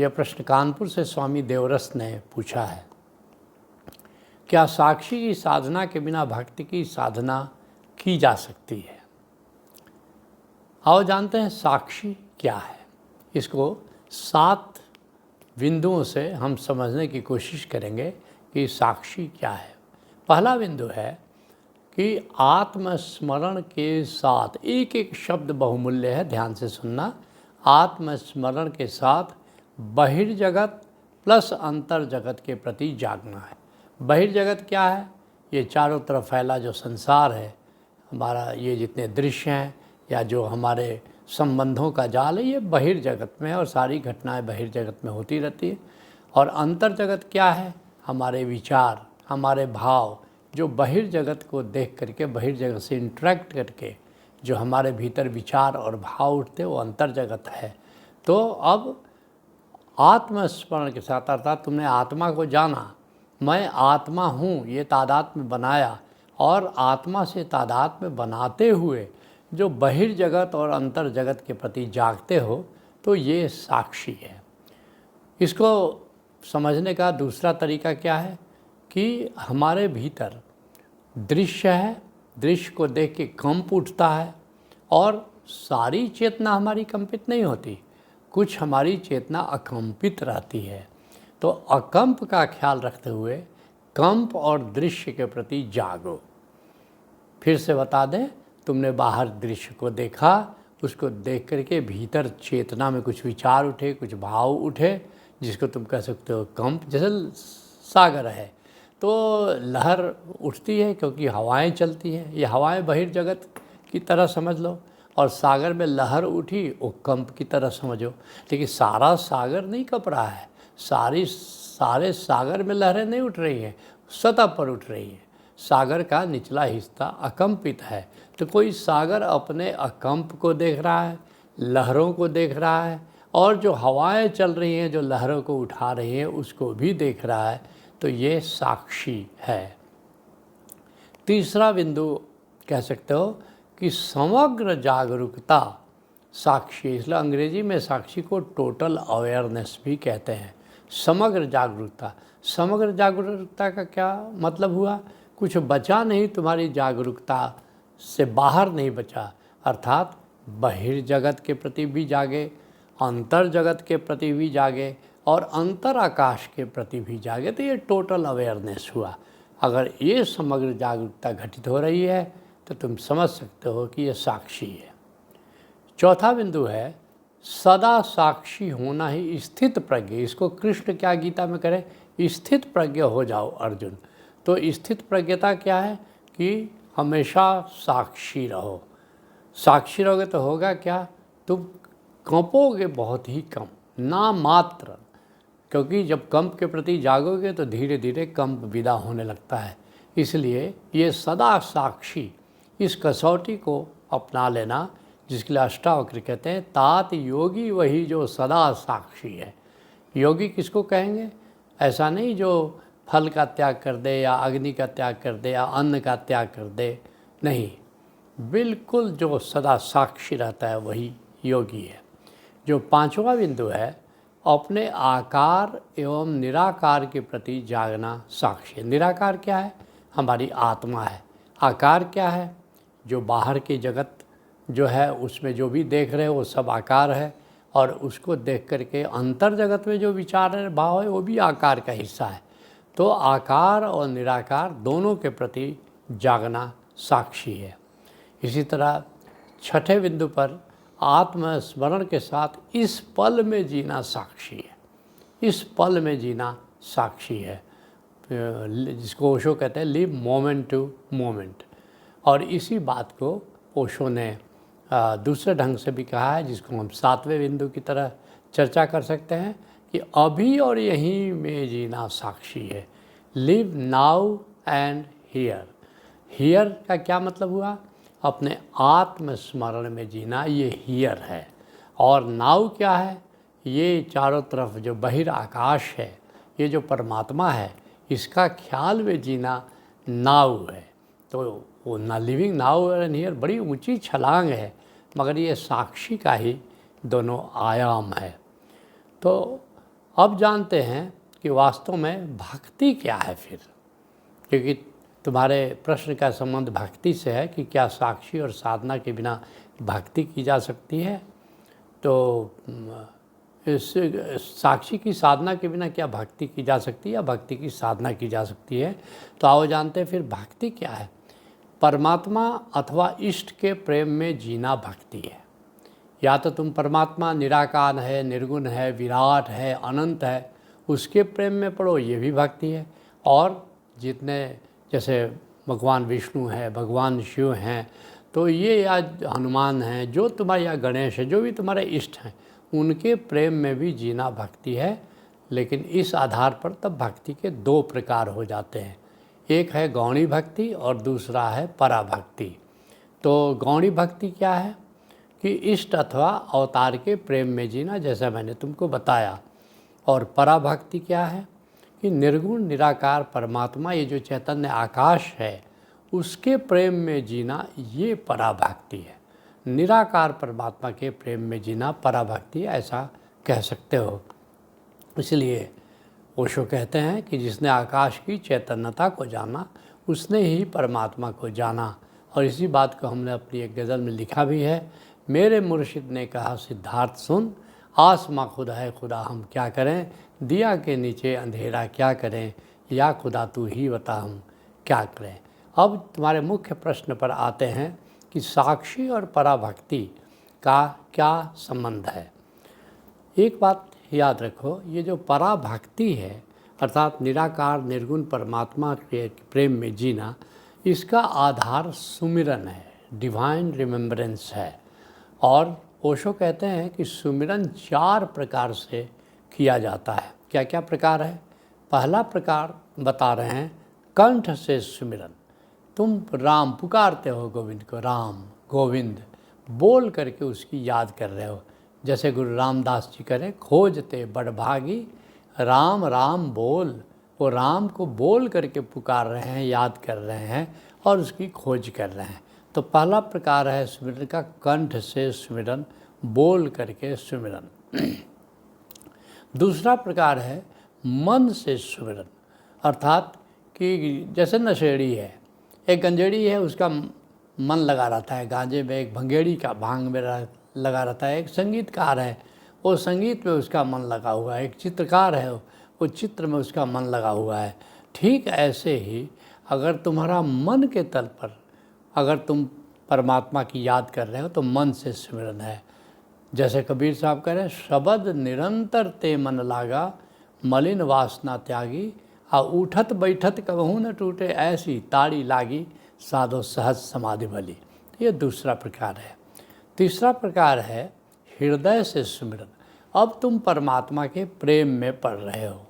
यह प्रश्न कानपुर से स्वामी देवरस ने पूछा है। क्या साक्षी की साधना के बिना भक्ति की साधना की जा सकती है? आओ जानते हैं साक्षी क्या है। इसको 7 बिंदुओं से हम समझने की कोशिश करेंगे कि साक्षी क्या है। पहला बिंदु है कि आत्मस्मरण के साथ, एक एक शब्द बहुमूल्य है, ध्यान से सुनना। आत्मस्मरण के साथ बहिर्जगत प्लस अंतर जगत के प्रति जागना है। बहिर्जगत क्या है? ये चारों तरफ फैला जो संसार है हमारा, ये जितने दृश्य हैं या जो हमारे संबंधों का जाल है, ये बहिर्जगत में है और सारी घटनाएं बहिर्जगत में होती रहती है। और अंतर जगत क्या है? हमारे विचार, हमारे भाव, जो बहिर्जगत को देख करके, बहिर्जगत से इंटरेक्ट करके जो हमारे भीतर विचार और भाव उठते, वो अंतर जगत है। तो अब आत्मस्मरण के साथ, अर्थात तुमने आत्मा को जाना, मैं आत्मा हूँ, ये तादात्म्य बनाया, और आत्मा से तादात्म्य बनाते हुए जो बहिर्जगत और अंतर जगत के प्रति जागते हो, तो ये साक्षी है। इसको समझने का दूसरा तरीका क्या है कि हमारे भीतर दृश्य है, दृश्य को देख के कंप उठता है, और सारी चेतना हमारी कंपित नहीं होती, कुछ हमारी चेतना अकंपित रहती है। तो अकंप का ख्याल रखते हुए कंप और दृश्य के प्रति जागो। फिर से बता दें, तुमने बाहर दृश्य को देखा, उसको देख करके भीतर चेतना में कुछ विचार उठे, कुछ भाव उठे, जिसको तुम कह सकते हो कंप। जैसे सागर है तो लहर उठती है क्योंकि हवाएं चलती हैं, ये हवाएं बहिर्जगत की तरह समझ लो, और सागर में लहर उठी वो कंप की तरह समझो। लेकिन सारा सागर नहीं कँप रहा है, सारे सागर में लहरें नहीं उठ रही हैं, सतह पर उठ रही हैं। सागर का निचला हिस्सा अकंपित है। तो कोई सागर अपने अकंप को देख रहा है, लहरों को देख रहा है, और जो हवाएं चल रही हैं जो लहरों को उठा रही हैं उसको भी देख रहा है। तो ये साक्षी है। तीसरा बिंदु कह सकते हो कि समग्र जागरूकता साक्षी। इसलिए अंग्रेजी में साक्षी को टोटल अवेयरनेस भी कहते हैं। समग्र जागरूकता, समग्र जागरूकता का क्या मतलब हुआ? कुछ बचा नहीं तुम्हारी जागरूकता से, बाहर नहीं बचा, अर्थात बहिर्जगत के प्रति भी जागे, अंतर जगत के प्रति भी जागे, और अंतर आकाश के प्रति भी जागे। तो ये टोटल अवेयरनेस हुआ। अगर ये समग्र जागरूकता घटित हो रही है तो तुम समझ सकते हो कि ये साक्षी है। चौथा बिंदु है सदा साक्षी होना ही स्थित प्रज्ञ। इसको कृष्ण क्या गीता में करें? स्थित प्रज्ञ हो जाओ अर्जुन। तो स्थित प्रज्ञता क्या है कि हमेशा साक्षी रहो। साक्षी रहोगे तो होगा क्या? तुम कंपोगे बहुत ही कम, ना मात्र, क्योंकि जब कंप के प्रति जागोगे तो धीरे धीरे कंप विदा होने लगता है। इसलिए ये सदा साक्षी, इस कसौटी को अपना लेना, जिसके लिए अष्टावक्र कहते हैं तात योगी वही जो सदा साक्षी है। योगी किसको कहेंगे? ऐसा नहीं जो फल का त्याग कर दे या अग्नि का त्याग कर दे या अन्न का त्याग कर दे, नहीं, बिल्कुल जो सदा साक्षी रहता है वही योगी है। जो पांचवा बिंदु है अपने आकार एवं निराकार के प्रति जागना साक्षी है। निराकार क्या है? हमारी आत्मा है। आकार क्या है? जो बाहर की जगत जो है उसमें जो भी देख रहे हो वो सब आकार है, और उसको देख करके अंतर जगत में जो विचार है, भाव है, वो भी आकार का हिस्सा है। तो आकार और निराकार दोनों के प्रति जागना साक्षी है। इसी तरह छठे बिंदु पर आत्मस्मरण के साथ इस पल में जीना साक्षी है। इस पल में जीना साक्षी है, जिसको ओशो कहते हैं लिव मोमेंट टू मोमेंट। और इसी बात को ओशो ने दूसरे ढंग से भी कहा है, जिसको हम 7वें बिंदु की तरह चर्चा कर सकते हैं कि अभी और यहीं में जीना साक्षी है। Live now and here. Here का क्या मतलब हुआ? अपने आत्मस्मरण में जीना, ये हियर है। और नाउ क्या है? ये चारों तरफ जो बहिराकाश है, ये जो परमात्मा है, इसका ख्याल में जीना नाउ है। तो वो ना लिविंग नाउ एंड हियर बड़ी ऊंची छलांग है, मगर ये साक्षी का ही दोनों आयाम है। तो अब जानते हैं कि वास्तव में भक्ति क्या है फिर, क्योंकि तुम्हारे प्रश्न का संबंध भक्ति से है कि क्या साक्षी और साधना के बिना भक्ति की जा सकती है। तो इस साक्षी की साधना के बिना क्या भक्ति की जा सकती है या भक्ति की साधना की जा सकती है। तो आओ जानते हैं फिर भक्ति क्या है। परमात्मा अथवा इष्ट के प्रेम में जीना भक्ति है। या तो तुम परमात्मा निराकार है, निर्गुण है, विराट है, अनंत है, उसके प्रेम में पड़ो, ये भी भक्ति है। और जितने जैसे भगवान विष्णु है, भगवान शिव हैं, तो ये या हनुमान हैं, जो तुम्हारे या गणेश है, जो भी तुम्हारे इष्ट हैं, उनके प्रेम में भी जीना भक्ति है। लेकिन इस आधार पर तब भक्ति के दो प्रकार हो जाते हैं, एक है गौणी भक्ति और दूसरा है पराभक्ति। तो गौणी भक्ति क्या है कि इष्ट अथवा अवतार के प्रेम में जीना, जैसा मैंने तुमको बताया। और पराभक्ति क्या है कि निर्गुण निराकार परमात्मा, ये जो चैतन्य आकाश है, उसके प्रेम में जीना, ये पराभक्ति है। निराकार परमात्मा के प्रेम में जीना पराभक्ति, ऐसा कह सकते हो। इसलिए ओशो कहते हैं कि जिसने आकाश की चैतन्यता को जाना, उसने ही परमात्मा को जाना। और इसी बात को हमने अपनी एक गज़ल में लिखा भी है। मेरे मुर्शिद ने कहा सिद्धार्थ सुन, आसमां खुद है खुदा हम क्या करें, दिया के नीचे अंधेरा क्या करें, या खुदा तू ही बता हम क्या करें। अब तुम्हारे मुख्य प्रश्न पर आते हैं कि साक्षी और पराभक्ति का क्या संबंध है। एक बात याद रखो, ये जो पराभक्ति है अर्थात निराकार निर्गुण परमात्मा के प्रेम में जीना, इसका आधार सुमिरन है, डिवाइन रिमेम्बरेंस है। और ओशो कहते हैं कि सुमिरन 4 प्रकार से किया जाता है। क्या क्या प्रकार है? पहला प्रकार बता रहे हैं, कंठ से सुमिरन। तुम राम पुकारते हो, गोविंद को राम गोविंद बोल करके उसकी याद कर रहे हो। जैसे गुरु रामदास जी करें, खोजते बड़भागी राम राम बोल, वो राम को बोल करके पुकार रहे हैं, याद कर रहे हैं और उसकी खोज कर रहे हैं। तो पहला प्रकार है सुमिरन का, कंठ से सुमिरन, बोल करके सुमिरन। दूसरा प्रकार है मन से सुमिरन, अर्थात कि जैसे नशेड़ी है, एक गंजेड़ी है, उसका मन लगा रहता है गांजे में, एक भंगेड़ी का भांग में लगा रहता है, एक संगीतकार है, वो संगीत में उसका मन लगा हुआ है, एक चित्रकार है, वो चित्र में उसका मन लगा हुआ है। ठीक ऐसे ही अगर तुम्हारा मन के तल पर अगर तुम परमात्मा की याद कर रहे हो तो मन से स्मरण है। जैसे कबीर साहब कह रहे हैं, शब्द निरंतर ते मन लागा, मलिन वासना त्यागी, आ उठत बैठत कबहू न टूटे, ऐसी ताड़ी लागी, साधो सहज समाधि भली। ये दूसरा प्रकार है। तीसरा प्रकार है हृदय से सुमिरन। अब तुम परमात्मा के प्रेम में पड़ रहे हो,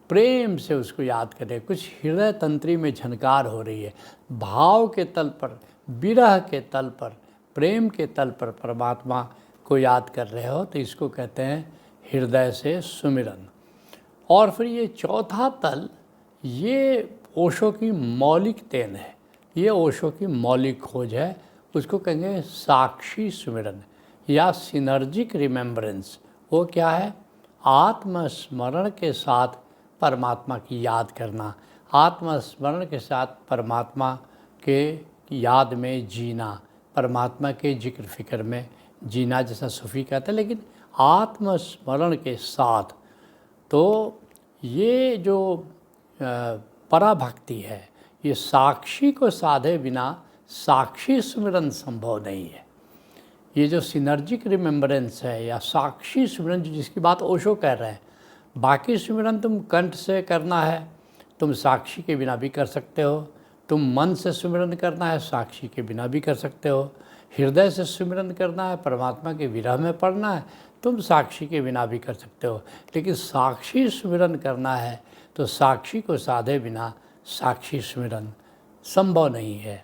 प्रेम से उसको याद करें, कुछ हृदय तंत्री में झनकार हो रही है, भाव के तल पर, विरह के तल पर, प्रेम के तल पर परमात्मा को याद कर रहे हो, तो इसको कहते हैं हृदय से सुमिरन। और फिर ये चौथा तल, ये ओशो की मौलिक देन है, ये ओशो की मौलिक खोज है, उसको कहेंगे साक्षी सुमिरन या सिनर्जिक रिमेम्बरेंस। वो क्या है? आत्मस्मरण के साथ परमात्मा की याद करना, आत्मस्मरण के साथ परमात्मा के याद में जीना, परमात्मा के जिक्र फिक्र में जीना, जैसा सूफी कहते हैं, लेकिन आत्मस्मरण के साथ। तो ये जो पराभक्ति है, ये साक्षी को साधे बिना साक्षी सुमिरन संभव नहीं है। ये जो सिनर्जिक रिमेम्बरेंस है या साक्षी सुमिरन, जिसकी बात ओशो कह रहे हैं, बाकी सुमिरन तुम कंठ से करना है, तुम साक्षी के बिना भी कर सकते हो, तुम मन से सुमिरन करना है, साक्षी के बिना भी कर सकते हो, हृदय से सुमिरन करना है, परमात्मा के विरह में पड़ना है, तुम साक्षी के बिना भी कर सकते हो। लेकिन साक्षी सुमिरन करना है तो साक्षी को साधे बिना साक्षी सुमिरन संभव नहीं है।